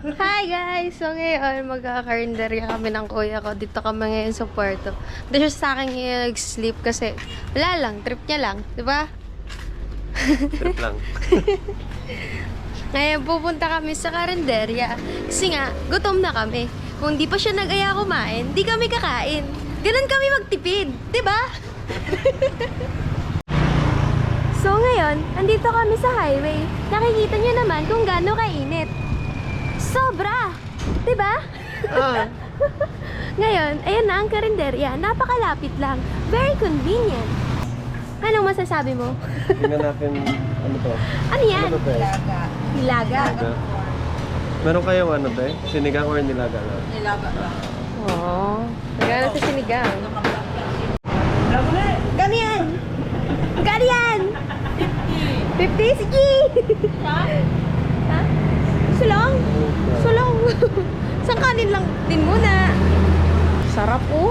Hi guys! So ngayon, magkakarinderya kami ng kuya ko. Dito kami ngayon sa Puerto. Hindi siya sa akin ngayon nag-sleep kasi wala lang, trip niya lang. Diba? Trip lang. Ngayon, pupunta kami sa karinderya. Kasi nga, gutom na kami. Kung di pa siya nag-aya kumain, di kami kakain. Ganun kami magtipid. Diba? So ngayon, andito kami sa highway. Nakikita nyo naman kung gaano kainit. Sobra! Diba? Ngayon, ayan na ang karinderya. Napakalapit lang. Very convenient. Anong masasabi mo? Tingnan natin, ano to? Ano yan? Ano to, te? Nilaga. Meron kayong ano, te? Sinigang or nilaga lang? Nilaga lang. Oo. Nagana sa sinigang. Gano yan? Gano yan? 50? Sige! Ha? Sulong? Sulong. Sa kanin lang din muna. Sarap oh.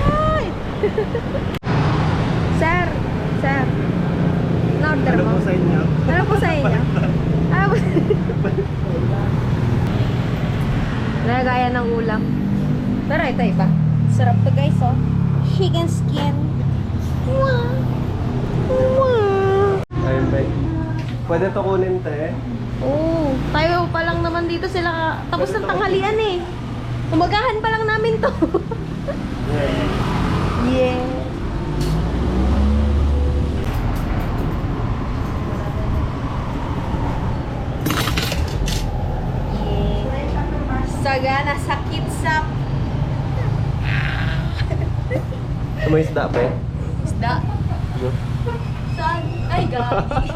Ay. Sir. Sir. Na-order Ano mo? po sa inyo? Ano po sa inyo? Nagaya ng ulam. Pero ito iba. Sarap to guys oh. Chicken skin. Wow. Wow. Ayun, te. Pwede to kunin, te. Oo. Tayo pa lang naman dito sila. Tapos ng tanghalian eh. Umagahan pa lang namin to. Yeah. Sagana sakit sa May isda, pe? isda. Saan? Ay, gagi.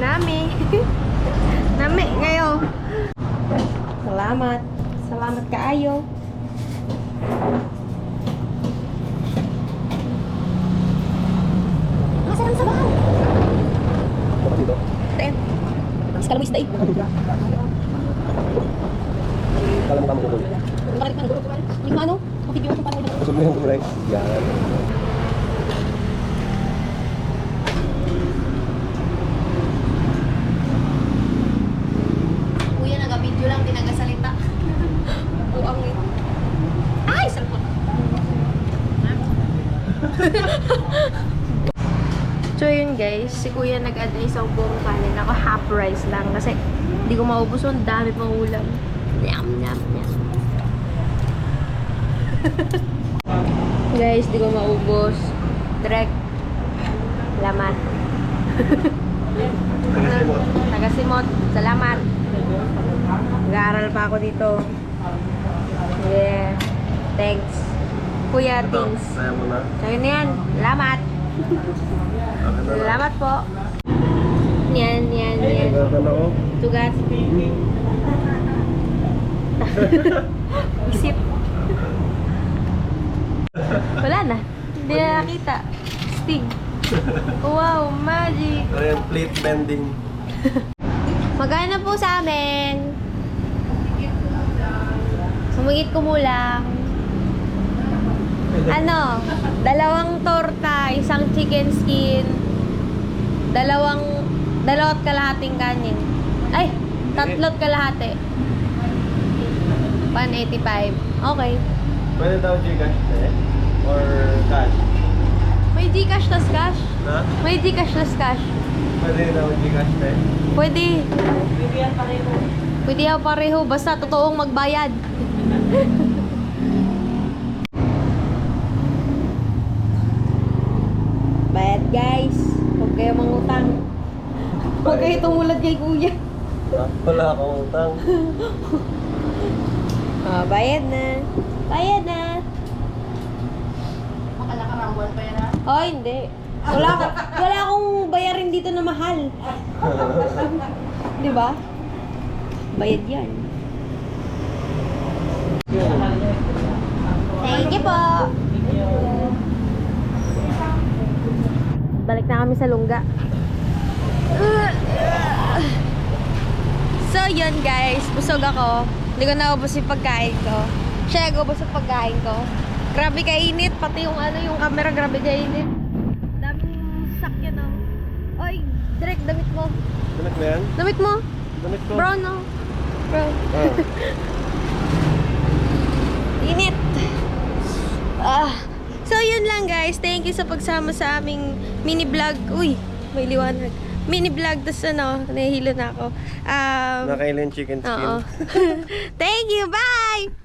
Nami. Nami, ngayon. Salamat. Salamat kaayo. Masarap sa bahaw. Bakit dito? Tain. Sekali mo isda eh. Kala mo kamo kukunin. Bakit ka? Hindi ko ano? Video ko parang Gusto mo yung rice? Yan. Kuya, naga-video lang, di nagasalita. Buang eh. Ay, salpon. So yun guys, si kuya nag-add na isang buong kanin. Ako half rice lang kasi hindi ko maubos. Ang dami pang ulam. Yum, yum, yum. Guys, di ko maubos. Direct. Salamat. Tagasimot. Salamat. Nag-aaral pa ako dito. Yeah. Thanks. Kuya, Ito, thanks. kaya mo na. So yun na yan. Salamat. Akin na lang. Salamat po. Yan, yan, yan. Nagatan ako. Tugas. Isip. Wala na. Hindi na nakita. Stig. Wow, magic. Ayan, plate bending. Magkano po sa amin? Sumigit ko lang. Ano? 2 torta, 1 chicken skin, dalawat kalahating kanin. Ay, 3 kalahati. 185. Okay. Pwede daw Gcash, te? Or cash? May Gcash tas cash? Ha? May Gcash tas cash? Pwede daw Gcash, te? Pwede. Pwede ako pareho. Basta totoong magbayad. Bayad guys. Huwag kayo mangutang. Huwag kayo tumulad kay kuya. Ha? Wala akong utang. Bayad na. Bayad na. Makalakarambuan pa yan ha? Oh, hindi. Wala akong bayarin dito na mahal. Di ba? Bayad yan. Thank you po. Balik na kami sa lungga. So, yun guys. Busog ako. Hindi ko naubos yung pagkain ko. Siya, go ba sa pagkain ko? Grabe kainit, pati yung ano, yung camera, grabe kainit. Daming sakyan, no? Oy, direct, damit mo. Damit mo yan? Damit mo? Damit ko. Brown, no? Brown. Ah. Init. So, yun lang guys. Thank you sa pagsama sa aming mini vlog. Uy, may liwanag. Mini vlog, tas ano, nahihilo na ako. Nakailan chicken skin. Oo. Thank you, bye!